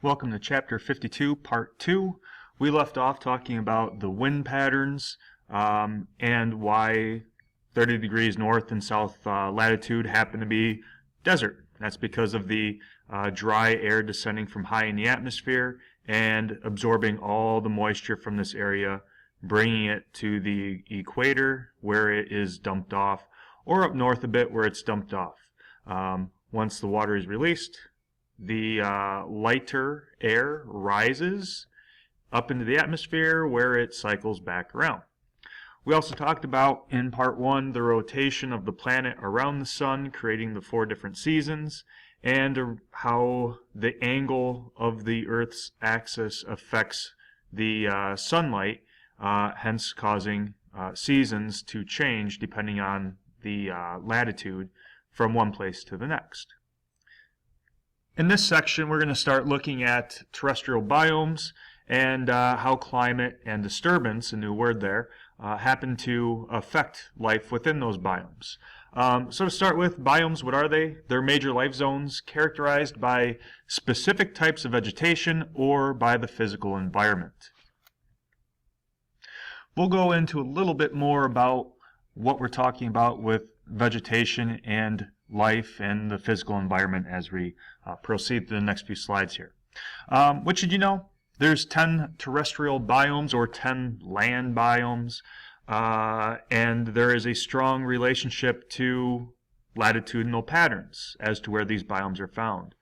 Welcome to Chapter 52, Part 2. We left off talking about the wind patterns and why 30 degrees north and south latitude happen to be desert. That's because of the dry air descending from high in the atmosphere and absorbing all the moisture from this area, bringing it to the equator where it is dumped off, or up north a bit where it's dumped off. Once the water is released, the lighter air rises up into the atmosphere where it cycles back around. We also talked about in part 1 the rotation of the planet around the sun, creating the 4 different seasons, and how the angle of the Earth's axis affects the sunlight, hence causing seasons to change depending on the latitude from one place to the next. In this section, we're going to start looking at terrestrial biomes and how climate and disturbance, a new word there, happen to affect life within those biomes. So to start with, biomes, what are they? They're major life zones characterized by specific types of vegetation or by the physical environment. We'll go into a little bit more about what we're talking about with vegetation and life and the physical environment as we proceed to the next few slides here. What should you know? There's 10 terrestrial biomes or 10 land biomes, and there is a strong relationship to latitudinal patterns as to where these biomes are found.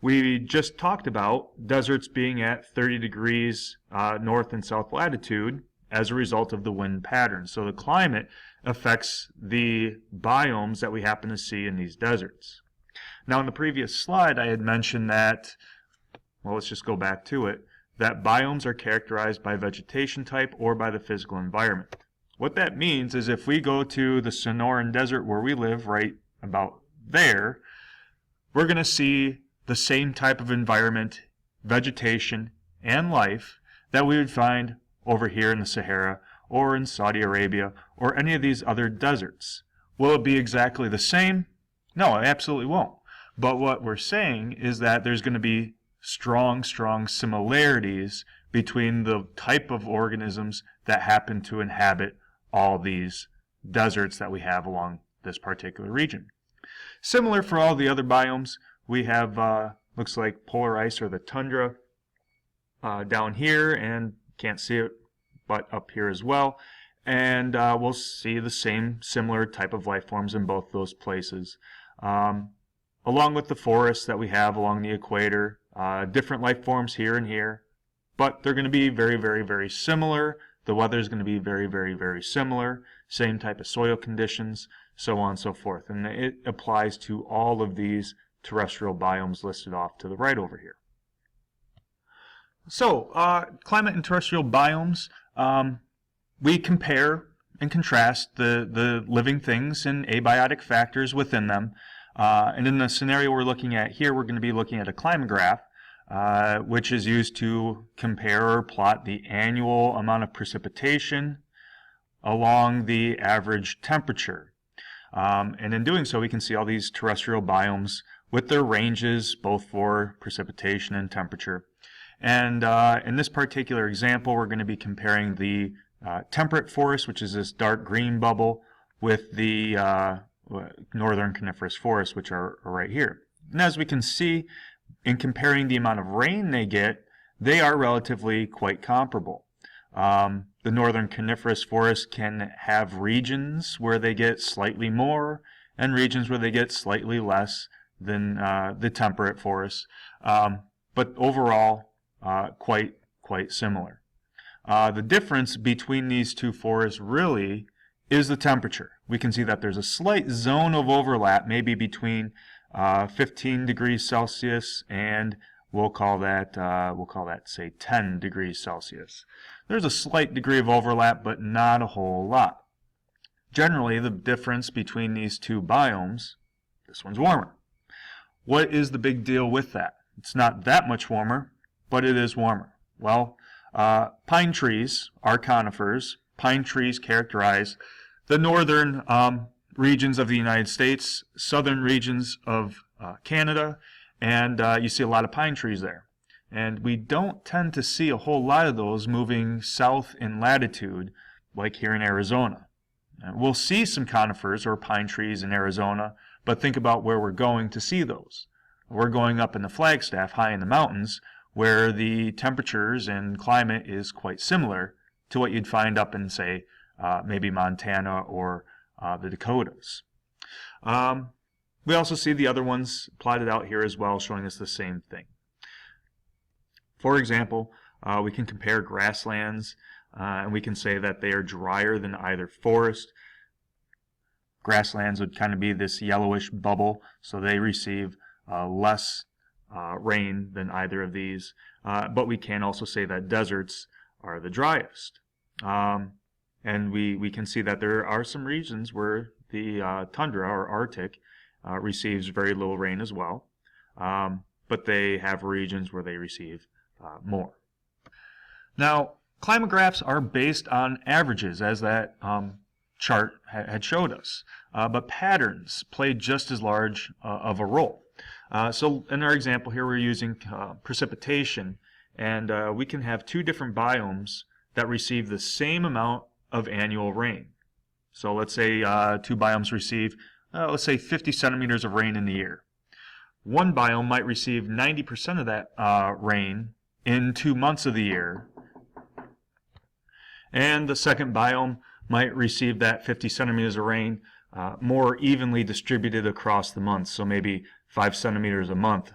We just talked about deserts being at 30 degrees north and south latitude as a result of the wind pattern. So the climate affects the biomes that we happen to see in these deserts. Now in the previous slide I had mentioned that, well, let's just go back to it, that biomes are characterized by vegetation type or by the physical environment. What that means is if we go to the Sonoran Desert where we live, right about there, we're going to see the same type of environment, vegetation, and life that we would find over here in the Sahara or in Saudi Arabia or any of these other deserts. Will it be exactly the same? No, it absolutely won't. But what we're saying is that there's going to be strong similarities between the type of organisms that happen to inhabit all these deserts that we have along this particular region. Similar for all the other biomes, we have, looks like polar ice or the tundra down here, and can't see it, but up here as well. And we'll see the same similar type of life forms in both those places. Along with the forests that we have along the equator, different life forms here and here, but they're going to be very similar. The weather is going to be very similar, same type of soil conditions, so on and so forth. And it applies to all of these terrestrial biomes listed off to the right over here. So, climate and terrestrial biomes, we compare and contrast the living things and abiotic factors within them. And in the scenario we're looking at here, we're going to be looking at a climograph, which is used to compare or plot the annual amount of precipitation along the average temperature. And in doing so, we can see all these terrestrial biomes with their ranges, both for precipitation and temperature. And in this particular example, we're going to be comparing the temperate forest, which is this dark green bubble, with the northern coniferous forests, which are right here. And as we can see, in comparing the amount of rain they get, they are relatively quite comparable. The northern coniferous forests can have regions where they get slightly more and regions where they get slightly less than the temperate forests. But overall, quite similar. The difference between these two forests really is the temperature. We can see that there's a slight zone of overlap, maybe between 15 degrees Celsius and we'll call that say 10 degrees Celsius. There's a slight degree of overlap, but not a whole lot. Generally, the difference between these two biomes, this one's warmer. What is the big deal with that? It's not that much warmer, but it is warmer. Well, pine trees are conifers. Pine trees characterize the northern regions of the United States, southern regions of Canada, and you see a lot of pine trees there. And we don't tend to see a whole lot of those moving south in latitude, like here in Arizona. We'll see some conifers or pine trees in Arizona, but think about where we're going to see those. We're going up in the Flagstaff, high in the mountains, where the temperatures and climate is quite similar to what you'd find up in, say, maybe Montana or the Dakotas. We also see the other ones plotted out here as well, showing us the same thing. For example, we can compare grasslands, and we can say that they are drier than either forest. Grasslands would kind of be this yellowish bubble, so they receive less rain than either of these. But we can also say that deserts are the driest. And we can see that there are some regions where the tundra or Arctic receives very little rain as well. But they have regions where they receive more. Now, climate graphs are based on averages, as that chart had showed us. But patterns play just as large of a role. So in our example here, we're using precipitation, and we can have two different biomes that receive the same amount of annual rain. So let's say two biomes receive, let's say 50 centimeters of rain in the year. One biome might receive 90% of that rain in 2 months of the year, and the second biome might receive that 50 centimeters of rain more evenly distributed across the months, so maybe 5 centimeters a month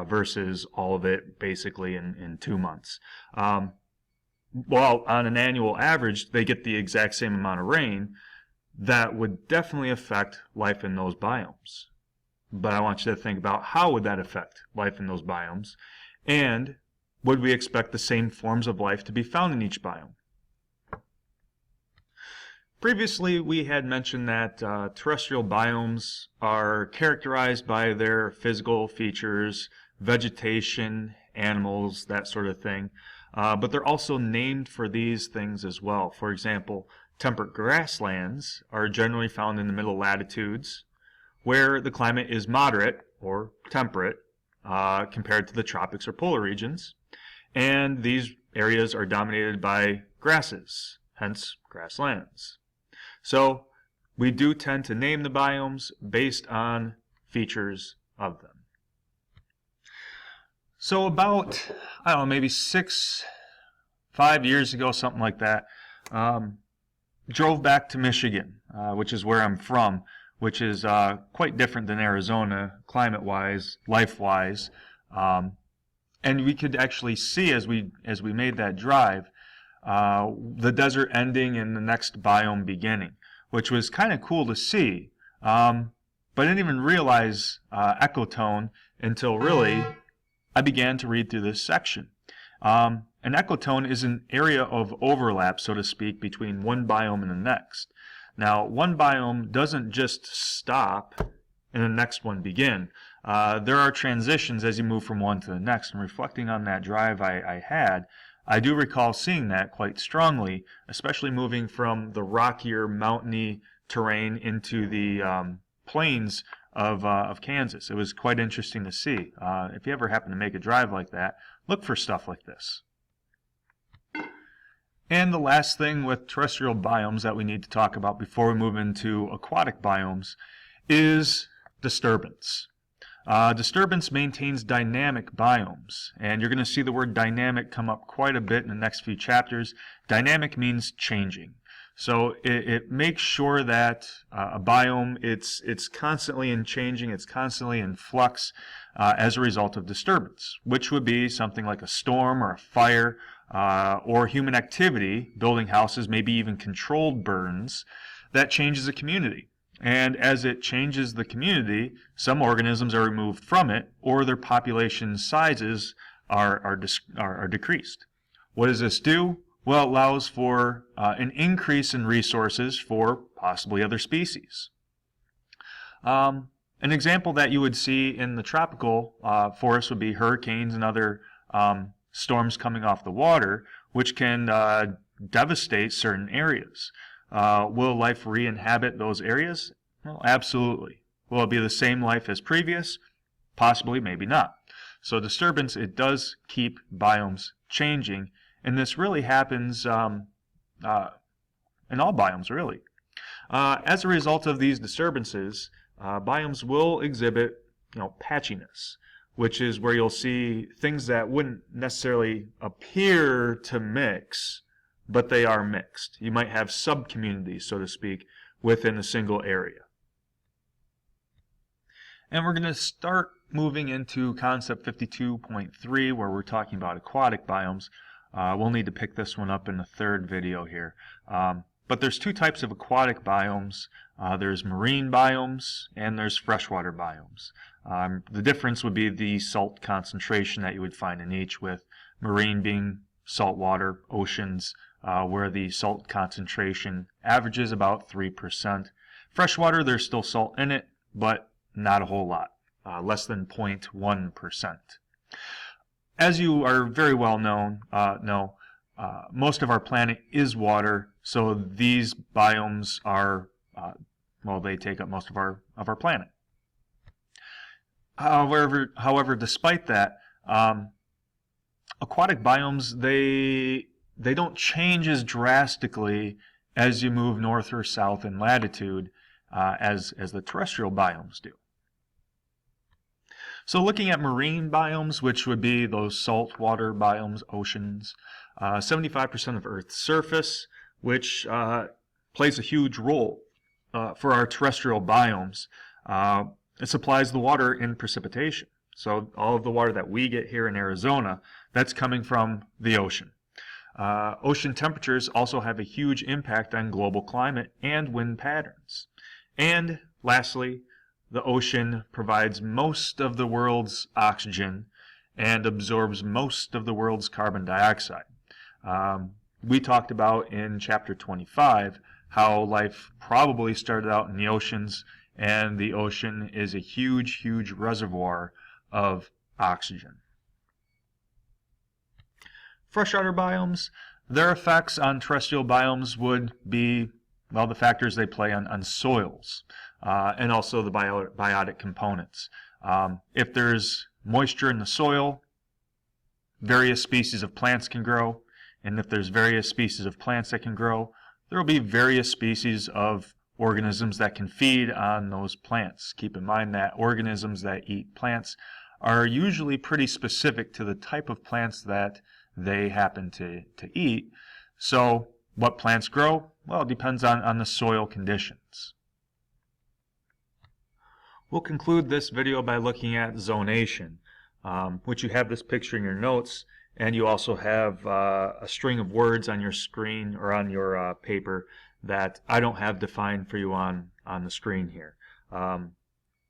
versus all of it basically in 2 months. Well, on an annual average, they get the exact same amount of rain. That would definitely affect life in those biomes. But I want you to think about how would that affect life in those biomes, and would we expect the same forms of life to be found in each biome? Previously, we had mentioned that terrestrial biomes are characterized by their physical features, vegetation, animals, that sort of thing. But they're also named for these things as well. For example, temperate grasslands are generally found in the middle latitudes, where the climate is moderate or temperate compared to the tropics or polar regions. And these areas are dominated by grasses, hence grasslands. So we do tend to name the biomes based on features of them. So about, I don't know, maybe 5 years ago, something like that, drove back to Michigan, which is where I'm from, which is quite different than Arizona, climate-wise, life-wise. And we could actually see as we made that drive, the desert ending and the next biome beginning, which was kind of cool to see. But I didn't even realize ecotone until really I began to read through this section. An ecotone is an area of overlap, so to speak, between one biome and the next. Now, one biome doesn't just stop and the next one begin. There are transitions as you move from one to the next, and reflecting on that drive I had, I do recall seeing that quite strongly, especially moving from the rockier, mountainy terrain into the plains of Kansas. It was quite interesting to see. If you ever happen to make a drive like that, look for stuff like this. And the last thing with terrestrial biomes that we need to talk about before we move into aquatic biomes is disturbance. Disturbance maintains dynamic biomes, and you're going to see the word dynamic come up quite a bit in the next few chapters. Dynamic means changing. So it makes sure that a biome, it's constantly in changing, it's constantly in flux as a result of disturbance, which would be something like a storm or a fire or human activity, building houses, maybe even controlled burns, that changes a community. And as it changes the community, some organisms are removed from it, or their population sizes are decreased. What does this do? Well, it allows for an increase in resources for possibly other species. An example that you would see in the tropical forest would be hurricanes and other storms coming off the water, which can devastate certain areas. Will life re-inhabit those areas? Well, absolutely. Will it be the same life as previous? Possibly, maybe not. So disturbance, it does keep biomes changing, and this really happens in all biomes, really. As a result of these disturbances, biomes will exhibit, patchiness, which is where you'll see things that wouldn't necessarily appear to mix, but they are mixed. You might have sub-communities, so to speak, within a single area. And we're going to start moving into concept 52.3, where we're talking about aquatic biomes. We'll need to pick this one up in the third video here. But there's two types of aquatic biomes. There's marine biomes and there's freshwater biomes. The difference would be the salt concentration that you would find in each, with marine being saltwater, oceans, where the salt concentration averages about 3%. Freshwater, there's still salt in it, but not a whole lot, less than 0.1%. As you are very well know, most of our planet is water, so these biomes are, they take up most of our planet. However, despite that, aquatic biomes, they don't change as drastically as you move north or south in latitude as the terrestrial biomes do. So looking at marine biomes, which would be those saltwater biomes, oceans, 75% of Earth's surface, which plays a huge role for our terrestrial biomes. It supplies the water in precipitation. So all of the water that we get here in Arizona, that's coming from the ocean. Ocean temperatures also have a huge impact on global climate and wind patterns. And lastly, the ocean provides most of the world's oxygen and absorbs most of the world's carbon dioxide. We talked about in chapter 25 how life probably started out in the oceans, and the ocean is a huge, huge reservoir of oxygen. Freshwater biomes, their effects on terrestrial biomes would be, the factors they play on soils and also the biotic components. If there's moisture in the soil, various species of plants can grow, and if there's various species of plants that can grow, there will be various species of organisms that can feed on those plants. Keep in mind that organisms that eat plants are usually pretty specific to the type of plants that they happen to eat. So what plants grow? Well, it depends on the soil conditions. We'll conclude this video by looking at zonation, which you have this picture in your notes, and you also have a string of words on your screen or on your paper that I don't have defined for you on the screen here.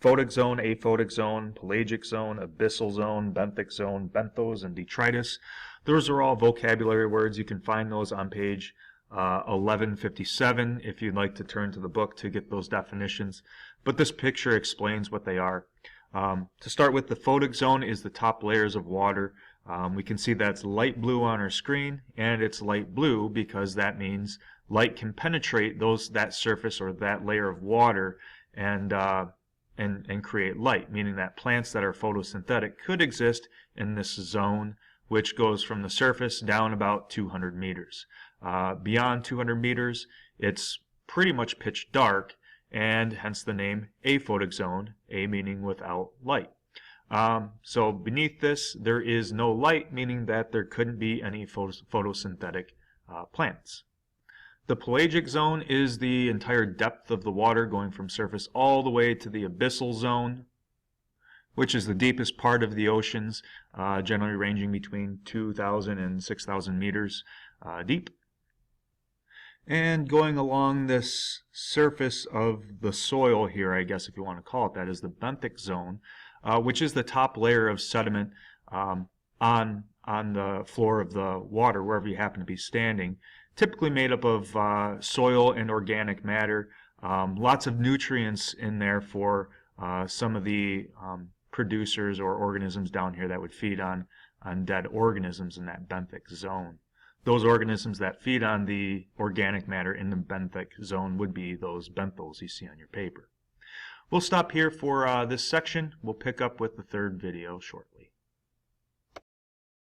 Photic zone, aphotic zone, pelagic zone, abyssal zone, benthic zone, benthos, and detritus. Those are all vocabulary words. You can find those on page 1157 if you'd like to turn to the book to get those definitions. But this picture explains what they are. To start with, the photic zone is the top layers of water. We can see that's light blue on our screen, and it's light blue because that means light can penetrate that surface or that layer of water and create light, meaning that plants that are photosynthetic could exist in this zone, which goes from the surface down about 200 meters. Beyond 200 meters, it's pretty much pitch dark, and hence the name aphotic zone, a meaning without light. So beneath this, there is no light, meaning that there couldn't be any photosynthetic plants. The pelagic zone is the entire depth of the water, going from surface all the way to the abyssal zone, which is the deepest part of the oceans, generally ranging between 2,000 and 6,000 meters deep. And going along this surface of the soil here, I guess if you want to call it that, is the benthic zone, which is the top layer of sediment on the floor of the water, wherever you happen to be standing, typically made up of soil and organic matter. Lots of nutrients in there for some of the producers or organisms down here that would feed on dead organisms in that benthic zone. Those organisms that feed on the organic matter in the benthic zone would be those benthos you see on your paper. We'll stop here for this section. We'll pick up with the third video shortly.